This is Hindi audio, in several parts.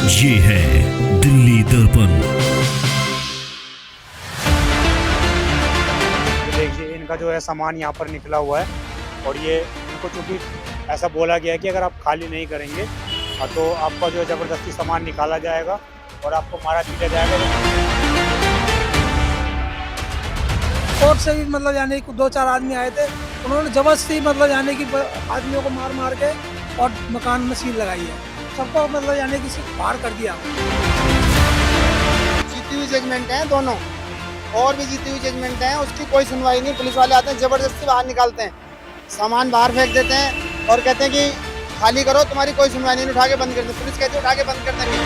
ये है दिल्ली दर्पण। देखिए इनका जो है सामान यहाँ पर निकला हुआ है और ये इनको चूँकि ऐसा बोला गया है कि अगर आप खाली नहीं करेंगे तो आपका जो है ज़बरदस्ती सामान निकाला जाएगा और आपको मारा पीटा जाएगा। कोर्ट से भी मतलब यानी दो चार आदमी आए थे, उन्होंने जबरदस्ती मतलब यानी कि आदमियों को मार मार के और मकान में सील लगाई है, सबको मतलब यानी कि बाहर कर दिया। जीती हुई जजमेंट है दोनों, और भी जीती हुई जजमेंट है, उसकी कोई सुनवाई नहीं। पुलिस वाले आते हैं जबरदस्ती बाहर निकालते हैं, सामान बाहर फेंक देते हैं और कहते हैं कि खाली करो, तुम्हारी कोई सुनवाई नहीं, उठा के बंद कर दें। पुलिस कहती है उठा के बंद कर देंगे।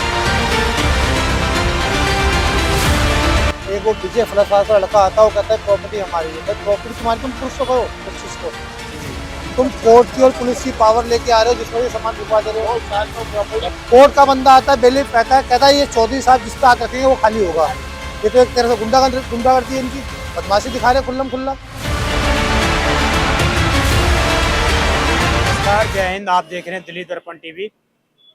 एक वो विजय फलसार का लड़का आता है, वो कहता है प्रॉपर्टी हमारी है। प्रॉपर्टी तुम्हारी, तुम पुरुष करो उस चीज को। तुम कोर्ट की और पुलिस की पावर लेके आ रहे हो जिसमें ये सामान रुकवा दे रहे हो। कोर्ट का बंदा आता है, बेली कहता है ये चौधरी साहब जिस पे हाथ रखेंगे वो खाली होगा। ये तो एक तरह से गुंडागर्दी है इनकी, बदमाशी दिखा रहे खुल्लम खुल्ला। नमस्कार, जय हिंद। आप देख रहे हैं दिल्ली दर्पण टीवी।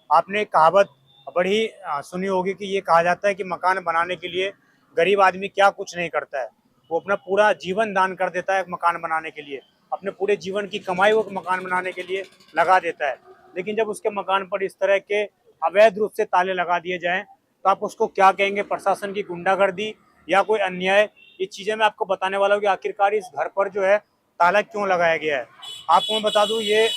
आपने एक कहावत बड़ी सुनी होगी कि ये कहा जाता है कि मकान बनाने के लिए गरीब आदमी क्या कुछ नहीं करता है, वो अपना पूरा जीवन दान कर देता है मकान बनाने के लिए। अपने पूरे जीवन की कमाई वो मकान बनाने के लिए लगा देता है। लेकिन जब उसके मकान पर इस तरह के अवैध रूप से ताले लगा दिए जाएं तो आप उसको क्या कहेंगे? प्रशासन की गुंडागर्दी या कोई अन्याय? ये चीज़ें मैं आपको बताने वाला हूँ कि आखिरकार इस घर पर जो है ताला क्यों लगाया गया है। आपको मैं बता दूँ, ये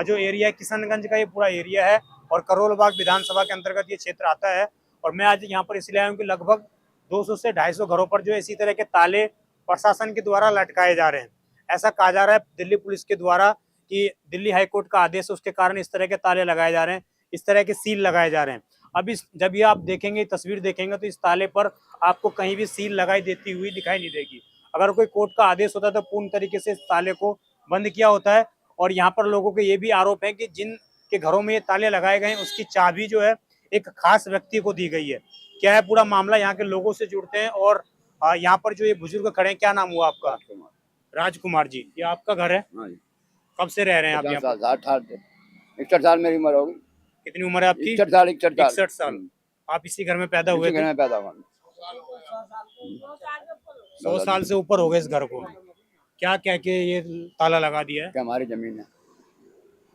जो एरिया है किशनगंज का, ये पूरा एरिया है और करोल बाग विधानसभा के अंतर्गत ये क्षेत्र आता है। और मैं आज यहाँ पर इसलिए आया हूँ कि लगभग 200 से 250 घरों पर जो है इसी तरह के ताले प्रशासन के द्वारा लटकाए जा रहे हैं। ऐसा कहा जा रहा है दिल्ली पुलिस के द्वारा कि दिल्ली हाईकोर्ट का आदेश है, उसके कारण इस तरह के ताले लगाए जा रहे हैं, इस तरह के सील लगाए जा रहे हैं। अब जब ये आप देखेंगे, तस्वीर देखेंगे, तो इस ताले पर आपको कहीं भी सील लगाई देती हुई दिखाई नहीं देगी। अगर कोई कोर्ट का आदेश होता है तो पूर्ण तरीके से इस ताले को बंद किया होता है। और यहाँ पर लोगों के ये भी आरोप है कि जिन के घरों में ये ताले लगाए गए हैं उसकी चाबी जो है एक खास व्यक्ति को दी गई है। क्या है पूरा मामला, यहाँ के लोगों से जुड़ते हैं। और यहाँ पर जो ये बुजुर्ग खड़े हैं, क्या नाम हुआ आपका? राजकुमार जी, ये आपका घर है? कब से रह रहे हैं आप यहाँ पर? 61 साल मेरी उम्र होगी। कितनी उम्र है आपकी? 61 साल। आप इसी घर में पैदा हुए थे? घर में पैदा हुआ। 100 साल से ऊपर हो गए इस घर को। क्या कह के ये ताला लगा दिया है? क्या हमारी जमीन है,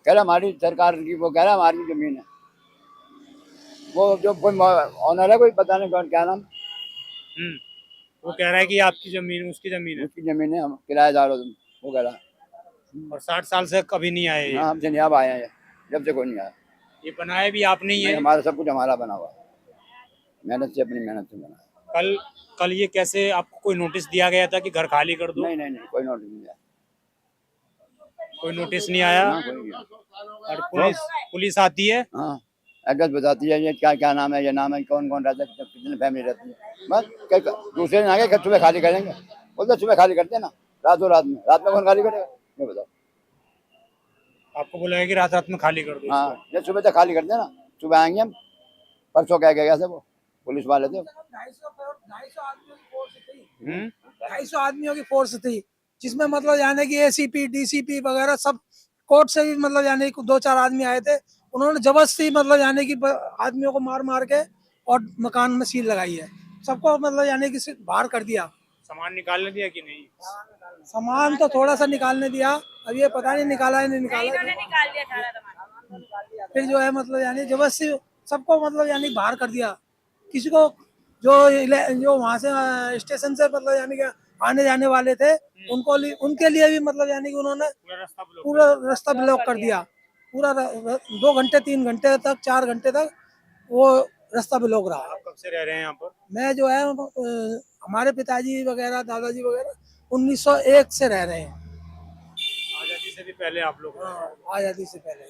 कह रहा हमारी सरकार की, वो कह रहा हमारी जमीन है। वो जो कोई ऑनर है, कोई पता नहीं कौन, क्या नाम। वो कह रहा है कि आपकी जमीन उसकी जमीन है। उसकी जमीन है, हम किराएदार हो तुम, वो कह रहा। और 60 साल से कभी नहीं आए ये? हाँ, हमसे नहीं अब आए हैं, जब से कोई नहीं आया। ये बनाया भी आपने ही है? हमारा सब कुछ हमारा बना हुआ, मेहनत से, अपनी मेहनत से बना। कल ये कैसे, आपको कोई नोटिस दिया गया था कि घर खाली कर दो? नहीं, कोई नोटिस नहीं आया। कोई नोटिस नहीं आया? और पुलिस आती है? हाँ, एड्रेस बताती है, ये क्या नाम है, ये नाम है, कौन कौन रहता है, कितनी फैमिली रहती है। बस दूसरे दिन आगे सुबह खाली करेंगे, बोलते सुबह खाली करते ना, रात में कौन खाली करेगा, ये बताओ। आपको बोला है कि रात में खाली कर दो? हाँ, ये सुबह तक खाली करते ना, सुबह आएंगे हम। परसों कह गया था वो पुलिस वाले थे। 250 आदमियों की फोर्स थी, जिसमें मतलब यानी कि एसीपी डीसीपी वगैरह सब, कोर्ट से भी मतलब यानी कि दो चार आदमी आए थे, उन्होंने जबरदस्ती मतलब यानी कि आदमियों को मार मार के और मकान में सील लगाई है, सबको मतलब यानी कि बाहर कर दिया। सामान निकालने दिया कि नहीं? सामान तो थोड़ा सा निकालने दिया, अब ये पता नहीं निकाला है नहीं निकाला। फिर जो है मतलब यानी जबरदस्ती सबको मतलब यानी बाहर कर दिया। किसी को जो वहाँ से स्टेशन से मतलब यानी कि आने जाने वाले थे, उनके लिए भी मतलब यानी कि उन्होंने पूरा रास्ता ब्लॉक कर दिया। पूरा 2 घंटे 3 घंटे तक 4 घंटे तक वो रास्ता ब्लॉक रहा। आप कब से रह रहे हैं यहाँ पर? मैं जो है हमारे पिताजी वगैरह दादाजी वगैरह 1901 से रह रहे हैं। आजादी से भी पहले आप लोग? आजादी से पहले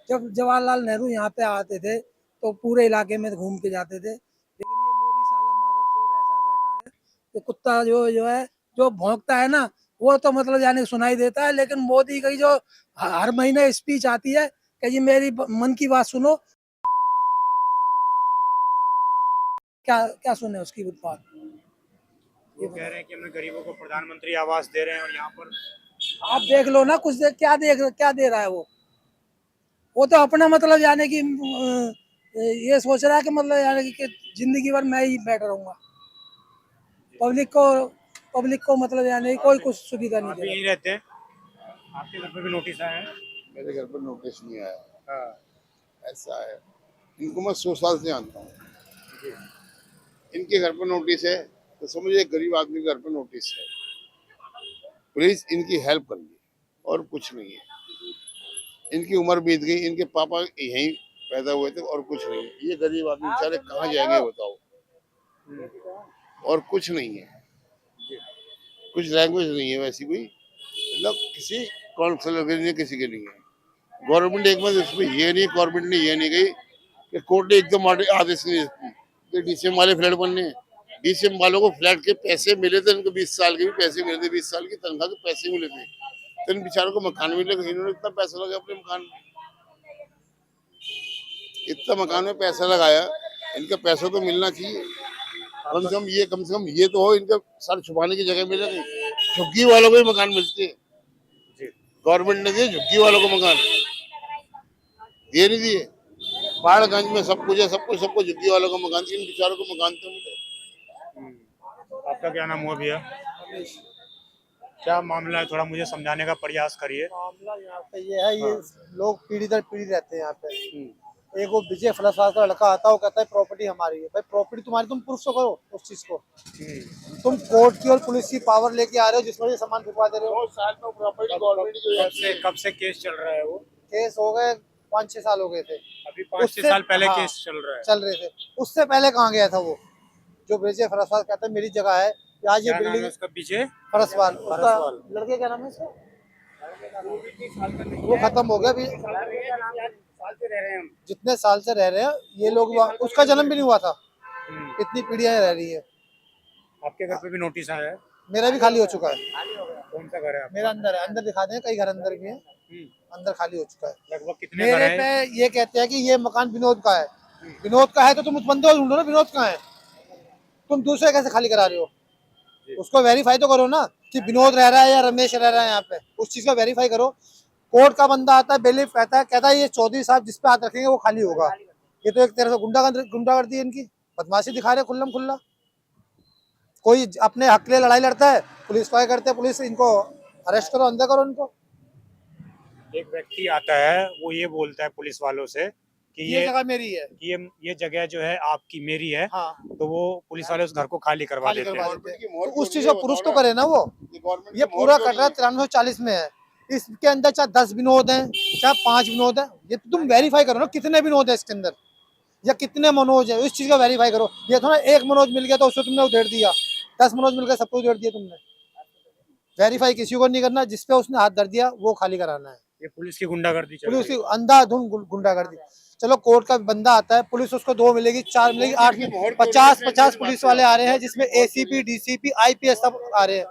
जब जवाहरलाल नेहरू यहाँ पे आते थे तो पूरे इलाके में घूम के जाते थे। लेकिन ये मोदी साला मादरचोद ऐसा बैठा है कि कुत्ता जो है जो भौंकता है ना, वो तो मतलब यानी सुनाई देता है, लेकिन मोदी की जो हर महीने स्पीच आती है कि जी मेरी मन की बात सुनो, क्या सुने उसकी बात। वो कह रहे हैं कि हमें गरीबों को प्रधानमंत्री आवास दे रहे हैं और यहाँ पर आप देख लो ना, क्या दे रहा है वो तो अपना मतलब यानी कि ये सोच रहा है कि मतलब यानी कि जिंदगी भर मैं ही बैठा रहूंगा, पब्लिक को मतलब यानी कोई कुछ सुविधा नहीं आप दे भी रहा। यहीं रहते हैं? आपके घर पे भी नोटिस आए हैं? मेरे घर पर नोटिस नहीं आया। हाँ। ऐसा है, इनको मैं 100 साल से जानता हूँ। इनके घर पर नोटिस है तो समझिए एक गरीब आदमी के घर पर नोटिस है। प्लीज इनकी हेल्प करिए और कुछ नहीं है। इनकी उम्र बीत गई, इनके पापा यहीं पैदा हुए थे और कुछ नहीं है। ये गरीब आदमी बेचारे कहाँ जाएंगे बताओ। और कुछ नहीं है, कुछ लैंग्वेज नहीं है वैसी कोई, मतलब किसी काउंसिलर के लिए किसी के नहीं है। गवर्नमेंट एक बार इसमें ये नहीं, गवर्नमेंट ने ये नहीं गई कि कोर्ट ने एकदम आदेश नहीं देती कि डीसीएम वाले फ्लैट बनने हैं। डीसीएम वालों को फ्लैट के पैसे मिले थे, उनको 20 साल के भी पैसे मिले थे, 20 साल की तनख्वाह के पैसे मिले थे, तो इन बेचारों को मकान मिले। इन्होंने इतना पैसा लगाया अपने मकान में, इतना मकान में पैसा लगाया, इनका पैसा तो मिलना चाहिए कम से कम ये तो हो, इनका सर छुपाने की जगह मिले नहीं। झुग्गी वालों को ही मकान मिलते हैं, गवर्नमेंट ने दिए झुग्गी वालों को मकान, ये नहीं दिए। पहाड़गंज में सब कुछ है, सबको झुग्गी वालों को मकान, इन बेचारों को मकान तो मिले। आपका क्या नाम हुआ भैया? क्या मामला है, थोड़ा मुझे समझाने का प्रयास करिए। मामला यहाँ पे ये है, ये लोग पीढ़ी दर पीढ़ी रहते हैं यहाँ पे। एक वो विजय फलसास का लड़का आता है, वो कहता है प्रॉपर्टी हमारी है। भाई प्रॉपर्टी तुम्हारी, तुम प्रूफ तो करो उस चीज को। तुम कोर्ट की और पुलिस की पावर लेके आ रहे हो जिसमें सामान फुकवा दे रहे हो। कब से केस चल रहा है वो? केस हो गए 5-6 साल हो गए थे। अभी 5-6 साल पहले केस चल रहा है? चल रहे थे। उससे पहले कहाँ गया था वो जो विजय फलसास कहता है मेरी जगह है। आज ये बिल्डिंग उसका पीछे फरसवाल, उसका लड़के क्या नाम है इसका, वो खत्म हो गया अभी। जितने साल से रह रहे हैं ये लोग, उसका जन्म भी नहीं हुआ था, इतनी पीढ़ियां रह रही है। आपके घर पे भी नोटिस आया है? मेरा भी खाली हो चुका है। कौन सा घर है आपका? मेरा अंदर है, अंदर दिखा दें, कई घर अंदर भी हैं, अंदर खाली हो चुका है। लगभग कितने घर मेरे हैं? पे ये कहते हैं कि ये मकान विनोद का है। विनोद का है तो तुम उस बंदे को ढूंढो ना, विनोद कहाँ है। तुम दूसरे कैसे खाली करा रहे हो, उसको वेरीफाई तो करो ना कि विनोद रह रहा है या रमेश रह रहा है यहाँ पे, उस चीज का वेरीफाई करो। कोर्ट का बंदा आता है, बेलीफ कहता है ये चौधरी साहब जिस पे हाथ रखेंगे वो खाली होगा। ये तो एक तरह से गुंडागर्दी है इनकी, बदमाशी दिखा रहे खुल्लम खुल्ला। कोई अपने हक के लिए लड़ाई लड़ता है, पुलिस क्या करते हैं, पुलिस इनको अरेस्ट करो, अंदर करो इनको। एक व्यक्ति आता है, वो ये बोलता है पुलिस वालों से कि ये जगह मेरी है, ये जगह जो है आपकी मेरी है। हाँ, तो वो पुलिस वाले उस घर को खाली करवा देते हैं। तो उस चीज को पुरुष तो करे ना वो। ये पूरा कटरा 9340 में है, इसके अंदर चाहे 10 विनोद हैं चाहे 5 विनोद हैं, ये तो तुम वेरीफाई करो ना कितने विनोद है इसके अंदर या कितने मनोज है, इस चीज का वेरीफाई करो। ये थोड़ा एक मनोज मिल गया तो उसको तुमने उधेड़ दिया, 10 मनोज मिल गए सबको उधेड़ दिया तुमने। वेरीफाई किसी को नहीं करना, जिसपे उसने हाथ धर दिया वो खाली कराना है। ये पुलिस की गुंडागर्दी चल पुलिस रही की है। अंधाधुंध गुंडागर्दी। चलो कोर्ट का बंदा आता है, पुलिस उसको 2 मिलेगी, 4 मिलेगी, 8 में 50 पुलिस वाले आ रहे हैं, जिसमें एसीपी, डीसीपी, आईपीएस सब आ रहे हैं,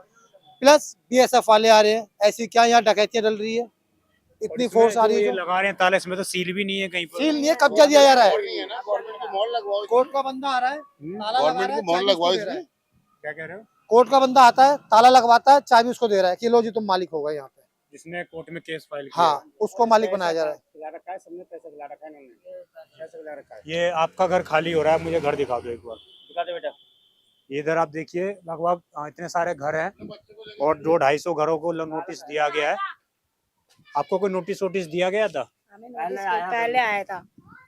प्लस बीएसएफ वाले आ रहे हैं। ऐसी क्या यहाँ डकैतियां डल रही है, और इतनी इसमें फोर्स आ रही जो ये है। लगा रहे हैं ताले, इसमें तो सील भी नहीं है कहीं पर। सील नहीं है, कब्जा दिया जा रहा है। मोहर लगवाओ, कोर्ट का बंदा आ रहा है, ताला लगा रहा है, मोहर चाबी लगवाओ उसको दे रहा है। इसमें। क्या कह रहे हो? कोर्ट का बंदा आता है, ताला लगवाता है, चाबी उसको दे रहा है कि लो जी तुम मालिक हो गए यहाँ पे। जिसने कोर्ट में केस फाइल किया? हाँ, उसको मालिक बनाया जा रहा है। ये आपका घर खाली हो रहा है, मुझे घर दिखा दो एक बार। दिखा दे बेटा। इधर आप देखिए, लगभग इतने सारे घर हैं और 200-250 घरों को नोटिस दिया गया है। आपको कोई नोटिस दिया गया था? पहले आया था,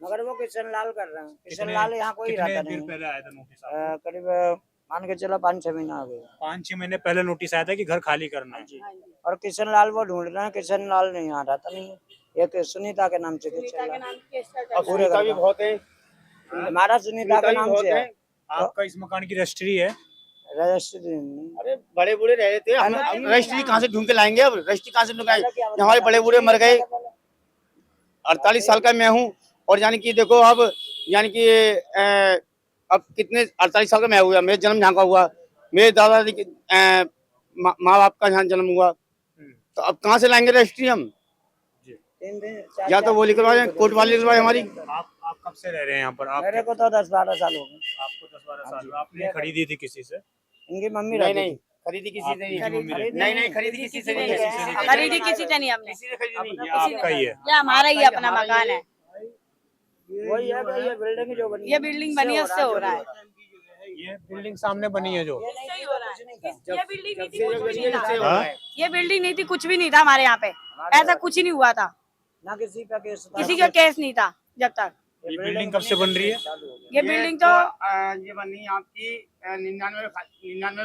मगर वो किशन लाल कर रहे हैं। किशन लाल यहाँ कोई कितने रहता देर नहीं। पहले आया था नोटिस? करीब मान के चलो 5-6 महीना हो गए। 5-6 महीने पहले नोटिस आया था कि घर खाली करना है। और किशन लाल वो ढूंढ रहे हैं, किशन लाल नहीं यहाँ रहता नहीं है। एक सुनीता के नाम से किशन लाल, पूरे घर में बहुत है, हमारा सुनीता के नाम से है। आपका इस मकान की रजिस्ट्री है? रजिस्ट्री नहीं। अरे बड़े बूढ़े रह रहे थे, हम रजिस्ट्री कहाँ से ढूंढ के लाएंगे, अब रजिस्ट्री कहाँ से ढूंढ के आएंगे? हमारे बड़े बूढ़े मर गए, 48 साल का मैं हूँ, और यानी कि देखो अब यानी कि अब कितने 48 साल का मैं हुआ, मेरा जन्म यहाँ का हुआ, मेरे दादा जी माँ बाप का यहाँ जन्म हुआ, तो अब कहाँ से लाएंगे रजिस्ट्री हम? या तो वो लिखवाए, कोर्ट वाले लिखवाए हमारी। आप कब से रह रहे हैं यहाँ पर? आप मेरे को तो 10-12 साल हो गए। आपको 10-12 साल हुए। आपने खरीदी थी किसी से? इनकी मम्मी नहीं रहती नहीं, थी। खरीदी किसी से नहीं, खरीदी नहीं खरीदी किसी से नहीं, खरीदी किसी से नहीं हमने, किसी से खरीदी नहीं। ये आपका ही है? ये हमारा ही अपना मकान है। वही है कि ये बिल्डिंग जो बनी ये बिल्डिंग बनी है उससे हो रहा है। ये बिल्डिंग सामने बनी है जो, इससे ही हो रहा है। ये बिल्डिंग नहीं थी, कुछ भी नहीं हाँ? था। ये बिल्डिंग नहीं थी, कुछ भी नहीं था हमारे यहाँ पे, ऐसा कुछ ही नहीं हुआ था, ना किसी का केस था। किसी का केस नहीं था जब तक। ये बिल्डिंग कब से बन रही है? ये बिल्डिंग तो ये बनी आपकी 99 में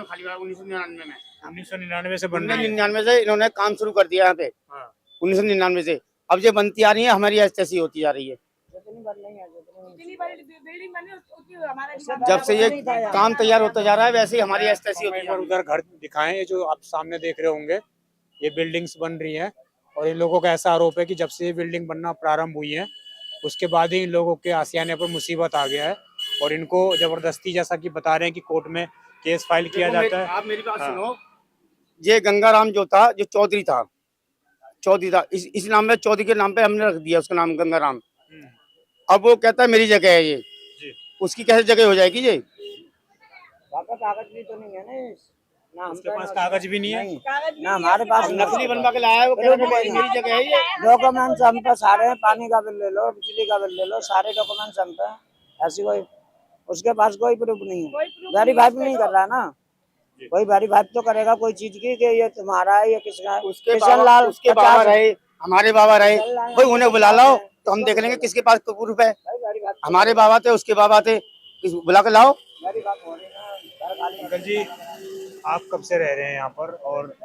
खाली हुआ 1999 में। 1999 से बन रही है। 1999 से इन्होंने काम शुरू कर दिया यहाँ पे, हाँ। 1999 से। अब ये बनती आ रही है, हमारी ऐसी होती जा रही है। जितनी बड़ी बिल्डिंग बनी उतनी हमारा जब से ये काम तैयार होता जा रहा है वैसे ही हमारी ऐसी होती एक जा बार रही है। उधर घर दिखाएं, ये जो आप सामने देख रहे होंगे, ये बिल्डिंग्स बन रही हैं और इन लोगों का ऐसा आरोप है कि जब से ये बिल्डिंग बनना प्रारंभ हुई है उसके बाद ही इन लोगों के आसियाने पर मुसीबत आ गया है और इनको जबरदस्ती, जैसा कि बता रहे हैं कि कोर्ट में केस फाइल किया जाता है। आप मेरी बात हाँ। सुनो, ये गंगाराम जो था, जो चौधरी था, इस नाम में, चौधरी के नाम पे हमने रख दिया उसका नाम गंगाराम। अब वो कहता है मेरी जगह है ये, उसकी कैसे जगह हो जाएगी ये? कागज भी तो नहीं है ना उसके पास कागज भी नहीं है, ना हमारे पास। नकली बनवा के लाया है वो, कहता है मेरी जगह है ये। डॉक्यूमेंट्स हम पे सारे हैं, पानी का बिल ले लो, बिजली का बिल ले लो, सारे डॉक्यूमेंट्स हम पे। ऐसी कोई उसके पास कोई प्रूफ नहीं है, वेरीफाई नहीं कर रहा ना। कोई वेरीफाई तो करेगा कोई चीज की कि ये तुम्हारा है, ये किसका है। उसके बाबा रहे, हमारे बाबा रहे, कोई उन्हें बुला लाओ तो हम देख लेंगे किसके पास प्रूफ है। हमारे बाबा थे, उसके बाबा थे, बुला के लाओ। अंकल जी आप कब से रह रहे हैं यहाँ पर और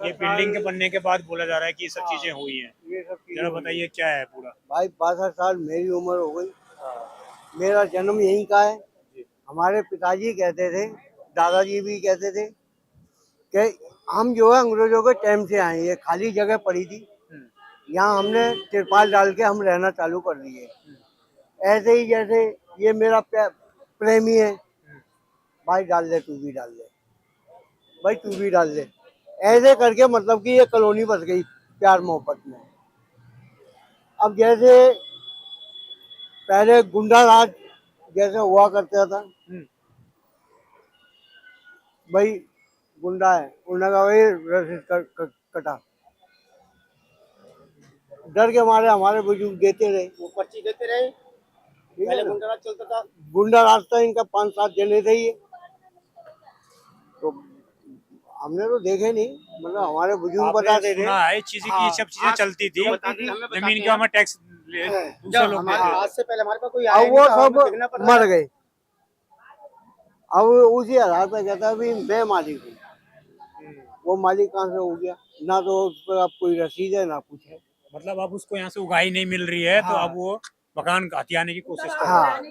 ये बिल्डिंग के बनने के बाद बोला जा रहा है कि ये सब चीजें हुई हैं, ये सब जरा बताइए क्या है पूरा? भाई 62 साल मेरी उम्र हो गई, मेरा जन्म यहीं का है। हमारे पिताजी कहते थे, दादाजी भी कहते थे कि हम जो है अंग्रेजों के टाइम से आए, ये खाली जगह पड़ी थी, यहाँ हमने तिरपाल डाल के हम रहना चालू कर दिए। ऐसे ही जैसे ये मेरा प्रेमी है, भाई डाल दे, तू भी डाल दे, भाई तू भी डाल दे, ऐसे करके मतलब कि ये कॉलोनी बस गई प्यार मोहब्बत में। अब जैसे पहले गुंडा राज जैसे हुआ करता था, भाई गुंडा है, उन्होंने कहा भाई रसीद कटा, डर के मारे हमारे बुजुर्ग देते रहे, वो पर्ची देते रहे। पहले गुंडा राज चलता था, गुंडा रास्ता इनका 5-7 जने थे ये, तो हमने तो देखे नहीं, मतलब हमारे बुजुर्ग बताते थे। सुना है चीजें की, ये सब चीजें चलती थी, जमीन का हमें टैक्स दूसरे लोग देते थे। आज से पहले हमारे पास कोई अब वो सब मर गए, अब उसी आधार पर कहता है मैं मालिक हूँ। वो मालिक कहाँ से हो गया? ना तो उस पर अब कोई रसीद है ना कुछ है। मतलब अब उसको यहाँ से उगाही नहीं मिल रही है, तो अब वो मकान हथियाने की कोशिश कर रहा है। हाँ,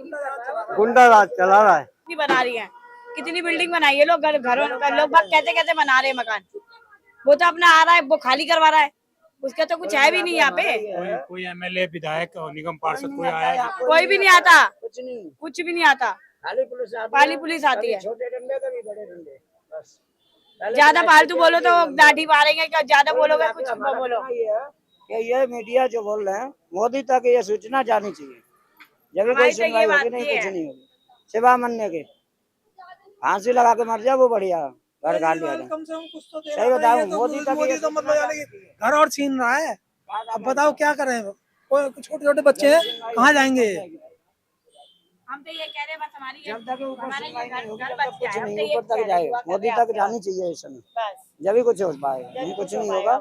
गुंडा राज चला रहा है। कितनी बना रही है, कितनी बिल्डिंग बनाई है, लोग घरों लोग बाग कैसे कैसे बना रहे हैं मकान। वो तो अपना आ रहा है, वो खाली करवा रहा है, उसका तो कुछ है भी नहीं यहाँ पे। कोई एमएलए, विधायक और निगम पार्षद कोई आया है? कोई भी नहीं आता, कुछ नहीं, कुछ भी नहीं आता, खाली पुलिस आती है। छोटे डंडे कभी बड़े डंडे, बस। ज्यादा फालतू बोलो तो दाढ़ी मारेंगे, क्या ज्यादा बोलोगे कुछ हमारा बोलो। कहना ये है कि ये मीडिया जो बोल रहे हैं, मोदी तक ये सूचना जानी चाहिए। जब कोई हमारी तो सुनवाई ये बात होगी नहीं, ही कुछ है। नहीं होगी, सिवा मरने के। फांसी लगा के मर जाए वो बढ़िया, घर खा लिया जाए। कम से कम कुछ तो दे सही रहा है। बताऊं, ये तो मोदी तक मोदी ये तो मतलब सूचना यानी कि घर और छीन रहा है। अब बताओ क्या करें, कोई छोटे छोटे बच्चे हैं, कहाँ जाएंगे? हम तो ये कह रहे हैं बस हमारी जब तक ऊपर हमारे सुनवाई ये नहीं होगी, घर तब तक बच कुछ जाए, हम नहीं, तो ये ऊपर तक कह रहे जाए, हैं, दुआ कर मोदी रहे तक हैं जानी चाहिए इस समय, बस। जब ही कुछ हो पाएगा, नहीं कुछ नहीं होगा।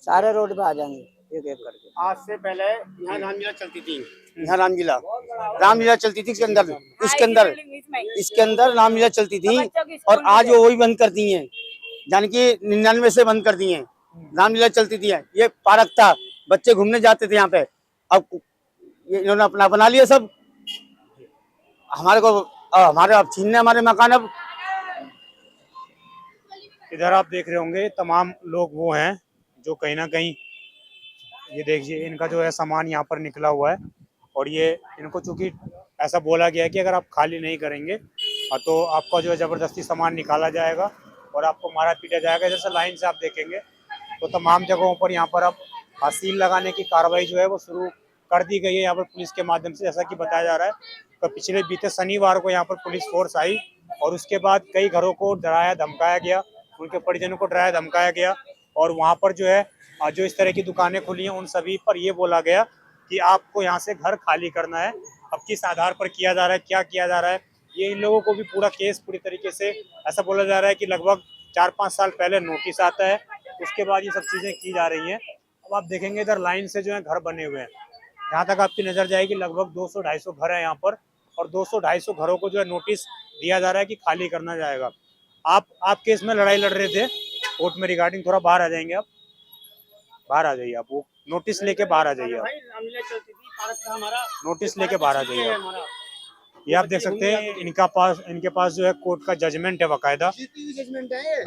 सारे रोड पे आ जाएंगे एक एक करके। आज से पहले यहाँ रामलीला चलती थी, यहाँ रामलीला चलती थी, इसके अंदर रामलीला चलती थी, और आज वो वही बंद कर दी है, यानी कि 99 से बंद कर दी है। रामलीला चलती थी, ये पार्क था, बच्चे घूमने जाते थे यहाँ पे। अब ये इन्होंने अपना बना लिया सब, हमारे को हमारे अब छीनने हमारे मकान। अब इधर आप देख रहे होंगे तमाम लोग वो हैं जो कहीं ना कहीं, ये देखिए इनका जो है सामान यहाँ पर निकला हुआ है, और ये इनको चूंकि ऐसा बोला गया है कि अगर आप खाली नहीं करेंगे तो आपका जो है ज़बरदस्ती सामान निकाला जाएगा और आपको मारा पीटा जाएगा। जैसे लाइन से आप देखेंगे तो तमाम जगहों पर यहाँ पर अब सील लगाने की कार्रवाई जो है वो शुरू कर दी गई है यहाँ पर पुलिस के माध्यम से। जैसा कि बताया जा रहा है तो पिछले बीते शनिवार को यहाँ पर पुलिस फोर्स आई और उसके बाद कई घरों को डराया धमकाया गया, उनके परिजनों को डराया धमकाया गया, और वहाँ पर जो है जो इस तरह की दुकानें खुली हैं उन सभी पर ये बोला गया कि आपको यहाँ से घर खाली करना है। अब किस आधार पर किया जा रहा है, क्या किया जा रहा है, ये इन लोगों को भी पूरा केस पूरी तरीके से ऐसा बोला जा रहा है कि लगभग 4-5 साल पहले नोटिस आता है, उसके बाद ये सब चीजें की जा रही हैं। अब आप देखेंगे इधर लाइन से जो है घर बने हुए हैं, जहाँ तक आपकी नजर जाएगी लगभग 200-250 घर है यहाँ पर, और 200-250 घरों को जो है नोटिस दिया जा रहा है कि खाली करना जाएगा। आप केस में लड़ाई लड़ रहे थे कोर्ट में रिगार्डिंग, थोड़ा बाहर आ जाएंगे आप, बाहर आ जाइए आप, वो नोटिस लेके बाहर आ जाइए आप, नोटिस लेके बाहर आ जाइए आप। ये आप देख सकते हैं इनके पास जो है कोर्ट का जजमेंट है बाकायदा। जीती हुई जजमेंट है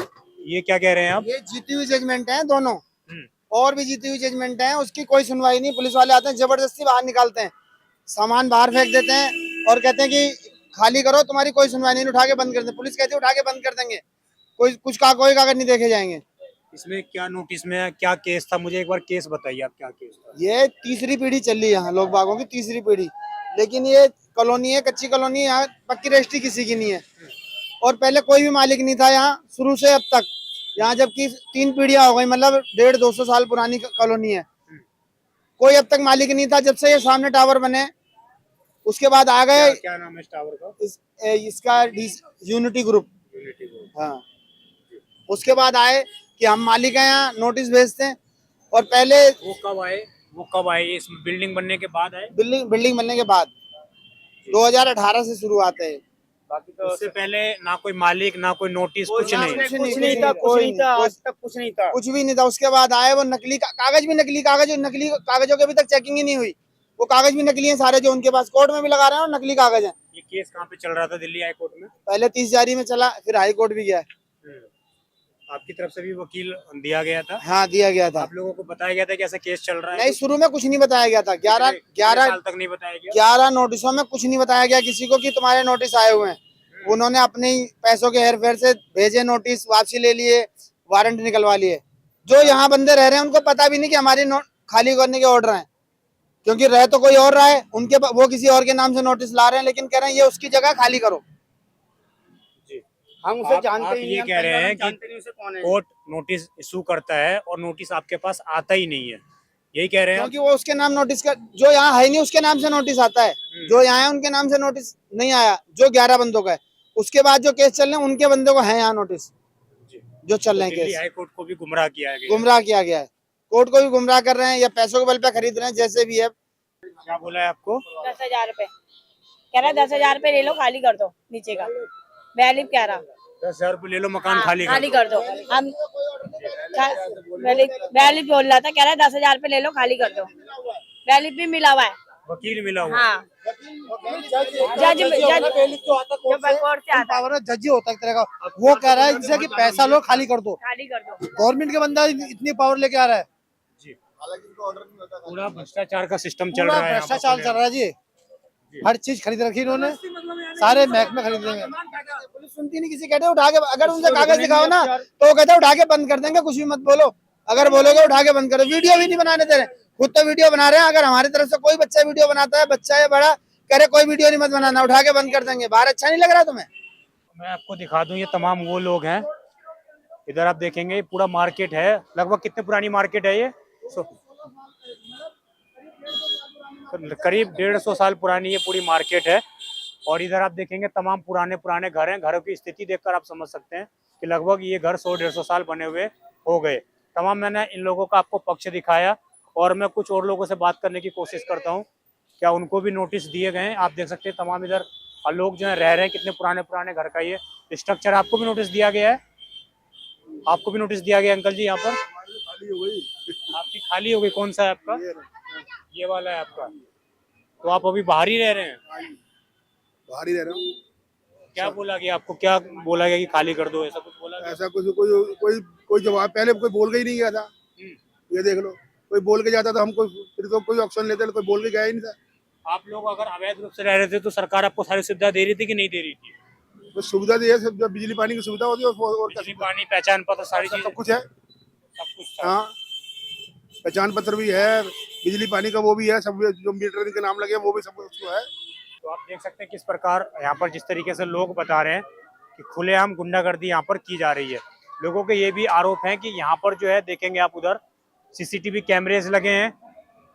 ये क्या कह रहे हैं आप? ये जीती हुई जजमेंट है दोनों, और भी जीती हुई जजमेंट है, उसकी कोई सुनवाई नहीं। पुलिस वाले आते हैं जबरदस्ती बाहर निकालते हैं, सामान बाहर फेंक देते हैं और कहते हैं कि खाली करो, तुम्हारी कोई सुनवाई नहीं, उठा के बंद कर दें। पुलिस कहती है उठा के बंद कर देंगे, कोई कागज नहीं देखे जाएंगे। इसमें क्या नोटिस में क्या केस था, मुझे एक बार केस बताइए आप, क्या केस था? ये तीसरी पीढ़ी चल रही है यहाँ, लोग बागों की तीसरी पीढ़ी, लेकिन ये कॉलोनी है, कच्ची कॉलोनी है, यहाँ पक्की रजिस्ट्री किसी की नहीं है, और पहले कोई भी मालिक नहीं था यहाँ शुरू से अब तक। यहाँ जबकि 3 पीढ़ियां हो गई, मतलब 150-200 साल पुरानी कॉलोनी है, कोई अब तक मालिक नहीं था। जब से ये सामने टावर बने उसके बाद आ गए। क्या नाम है इस टावर का? इसका यूनिटी ग्रुप। हाँ, उसके बाद आए कि हम मालिक हैं, यहाँ नोटिस भेजते हैं। और पहले वो कब आए इस बिल्डिंग बनने के बाद आए? बिल्डिंग बनने के बाद 2018 से शुरुआत है। बाकी तो उससे पहले ना कोई मालिक, ना कोई नोटिस, कुछ नहीं कुछ नहीं था, आज तक कुछ नहीं था, कुछ भी नहीं था। उसके बाद आए वो नकली कागज नकली कागजों की अभी तक चेकिंग ही नहीं हुई। वो कागज भी नकली हैं सारे जो उनके पास, कोर्ट में भी लगा रहे हैं और नकली कागज हैं। ये केस कहाँ पे चल रहा था? दिल्ली हाई कोर्ट में। पहले 30 जारी में चला, फिर हाई कोर्ट भी गया। आपकी तरफ से भी वकील दिया गया था? हाँ, दिया गया था। आप लोगों को बताया गया था कि ऐसा केस चल रहा है? नहीं, शुरू में कुछ नहीं बताया गया था। 11 साल तक नहीं बताया गया। 11 नोटिसों में कुछ नहीं बताया गया किसी को कि तुम्हारे नोटिस आए हुए हैं। उन्होंने अपने पैसों के हेरफेर से भेजे नोटिस, वापसी ले लिए, वारंट निकलवा लिए। जो यहाँ बंदे रह रहे हैं उनको पता भी नहीं कि हमारे खाली करने के ऑर्डर हैं, क्योंकि रह तो कोई और रहा है, वो किसी और के नाम से नोटिस ला रहे हैं, लेकिन कह रहे हैं ये उसकी जगह खाली करो। हम उसे जानते ही नहीं। ये कह रहे हैं कि कोर्ट नोटिस इशू करता है और नोटिस आपके पास आता ही नहीं है, यही कह रहे हैं? क्योंकि वो उसके नाम नोटिस का, जो यहाँ है नहीं उसके नाम से नोटिस आता है, जो यहाँ है उनके नाम से नोटिस नहीं आया, जो 11 बंदों का है। उसके बाद जो केस चल रहे हैं उनके बंदों को है यहाँ नोटिस, जो चल रहे हैं केस। हाई कोर्ट को भी गुमराह किया गया है, कोर्ट को भी गुमराह कर रहे हैं, या पैसों के बल पे खरीद रहे हैं, जैसे भी है। क्या बोला है आपको? 10,000 रुपए कह रहा है, 10,000 रुपए ले लो, खाली कर दो नीचे का। वैलिब कह रहा 10,000 रुपए ले लो, मकान खाली कर दो। हम वैलिब बोल रहा था, कह रहा है 10,000 रुपए ले लो, खाली कर दो। वैलिब भी मिला हुआ है, वकील मिला हुआ। हाँ, जज होता है एक तरह का, वो कह रहा है जैसे कि पैसा लो, खाली कर दो। गवर्नमेंट के बंदा इतनी पावर लेके आ रहा है जी। पूरा भ्रष्टाचार का सिस्टम चल रहा है, भ्रष्टाचार चल रहा है जी। हर चीज खरीद रखी इन्होंने, सारे महकमे खरीद देंगे। पुलिस सुनती नहीं किसी, कहते उठा के, अगर उनसे कागज दिखाओ ना तो कहते उठा के बंद कर देंगे, कुछ भी मत बोलो। अगर बोलोगे उठा के बंद करो। वीडियो भी नहीं बनाने दे रहे, खुद तो वीडियो बना रहे हैं। अगर हमारी तरफ से कोई बच्चा वीडियो बनाता है, बच्चा है बड़ा, कह रहे कोई वीडियो नहीं मत बनाना, उठा के बंद कर देंगे। बाहर अच्छा नहीं लग रहा तुम्हें? मैं आपको दिखा दूं, ये तमाम वो लोग हैं। इधर आप देखेंगे पूरा मार्केट है, लगभग कितनी पुरानी मार्केट है ये? करीब 150 साल पुरानी ये पूरी मार्केट है। और इधर आप देखेंगे तमाम पुराने घर हैं। घरों की स्थिति देखकर आप समझ सकते हैं कि लगभग ये घर 100-150 साल बने हुए हो गए। तमाम मैंने इन लोगों का आपको पक्ष दिखाया, और मैं कुछ और लोगों से बात करने की कोशिश करता हूँ, क्या उनको भी नोटिस दिए गए हैं। आप देख सकते हैं तमाम इधर लोग जो है रह रहे हैं, कितने पुराने घर का ये स्ट्रक्चर। आपको भी नोटिस दिया गया है? आपको भी नोटिस दिया गया अंकल जी? यहाँ पर आपकी खाली हो गई। कौन सा है आपका? ये वाला है आपका। तो आप अभी बाहर ही रह रहे हैं? बाहर ही रह रहा हूँ। क्या बोला गया आपको? क्या बोला गया कि खाली कर दो, ऐसा कुछ बोला गया? ऐसा कुछ कोई जवाब पहले कोई बोल के ही नहीं गया था। ये देख लो, कोई बोल के जाता तो हम कोई ऑप्शन लेते, कोई बोल के गया ही नहीं था। आप लोग अगर अवैध रूप से रह रहे थे तो सरकार आपको सारी सुविधा दे रही थी कि नहीं दे रही थी? तो सुविधा दी है, सब बिजली पानी की सुविधा होती है, और बिजली पानी, पहचान पत्र, सारी चीज, सब कुछ है। सब कुछ था। हाँ, पहचान पत्र भी है, बिजली पानी का वो भी है, सब जो मीटर के नाम लगे वो भी सब कुछ है। तो आप देख सकते हैं किस प्रकार यहाँ पर जिस तरीके से लोग बता रहे हैं कि खुलेआम गुंडागर्दी यहाँ पर की जा रही है। लोगों के ये भी आरोप है कि यहाँ पर जो है, देखेंगे आप उधर CCTV कैमरेज लगे हैं,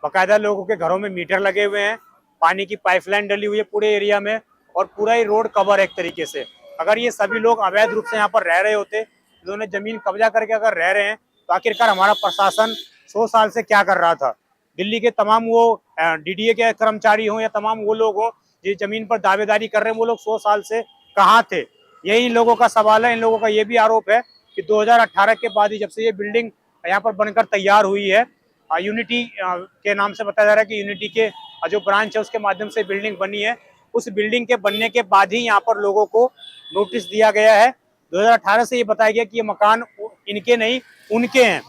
बाकायदा लोगों के घरों में मीटर लगे हुए हैं, पानी की पाइपलाइन डली हुई है पूरे एरिया में, और पूरा ही रोड कवर है एक तरीके से। अगर ये सभी लोग अवैध रूप से यहाँ पर रह रहे होते, इन्होंने जमीन कब्जा करके अगर रह रहे हैं, तो आखिरकार हमारा प्रशासन 100 साल से क्या कर रहा था? दिल्ली के तमाम वो डीडीए के कर्मचारी हों या तमाम वो लोग हों जो जमीन पर दावेदारी कर रहे हैं, वो लोग 100 साल से कहाँ थे? यही इन लोगों का सवाल है। इन लोगों का ये भी आरोप है कि 2018 के बाद ही, जब से ये बिल्डिंग यहाँ पर बनकर तैयार हुई है, यूनिटी के नाम से बताया जा रहा है कि यूनिटी के जो ब्रांच है उसके माध्यम से बिल्डिंग बनी है, उस बिल्डिंग के बनने के बाद ही यहाँ पर लोगों को नोटिस दिया गया है। 2018 से ये बताया गया कि ये मकान इनके नहीं उनके हैं।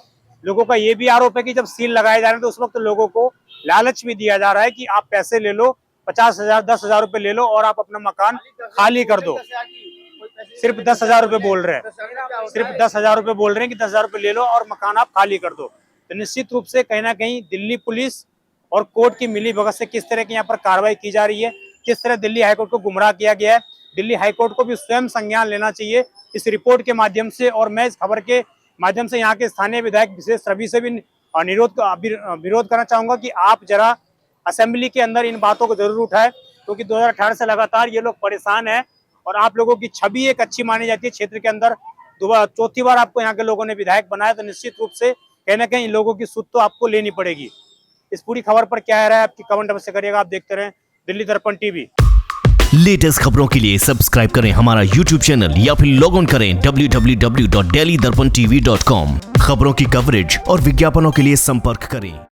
लोगों का ये भी आरोप है कि जब सील लगाए जा रहे हैं तो उस वक्त लोगों को लालच भी दिया जा रहा है कि आप पैसे ले लो, 50,000 10,000 रुपए ले लो और आप अपना मकान खाली कर दो। सिर्फ 10,000 रुपए बोल रहे हैं, सिर्फ 10,000 रुपए बोल रहे हैं कि 10,000 रुपए ले लो और मकान आप खाली कर दो। तो निश्चित रूप से कहीं ना कहीं दिल्ली पुलिस और कोर्ट की मिली भगत से किस तरह की यहाँ पर कार्रवाई की जा रही है, किस तरह दिल्ली हाईकोर्ट को गुमराह किया गया है। दिल्ली हाईकोर्ट को भी स्वयं संज्ञान लेना चाहिए इस रिपोर्ट के माध्यम से। और मैं इस खबर के माध्यम से यहाँ के स्थानीय विधायक विशेष रवि से भी विरोध करना चाहूंगा कि आप जरा असेंबली के अंदर इन बातों को जरूर उठाएं, क्योंकि 2018 से लगातार ये लोग परेशान हैं और आप लोगों की छवि एक अच्छी मानी जाती है क्षेत्र के अंदर। चौथी बार आपको यहाँ के लोगों ने विधायक बनाया, तो निश्चित रूप से कहीं ना कहीं इन लोगों की सुध तो आपको लेनी पड़ेगी। इस पूरी खबर पर क्या है आपकी कमेंट अवश्य करिएगा। आप देखते रहें दिल्ली दर्पण टीवी। लेटेस्ट खबरों के लिए सब्सक्राइब करें हमारा यूट्यूब चैनल या फिर लॉग ऑन करें www.delhidarpantv.com। खबरों की कवरेज और विज्ञापनों के लिए संपर्क करें।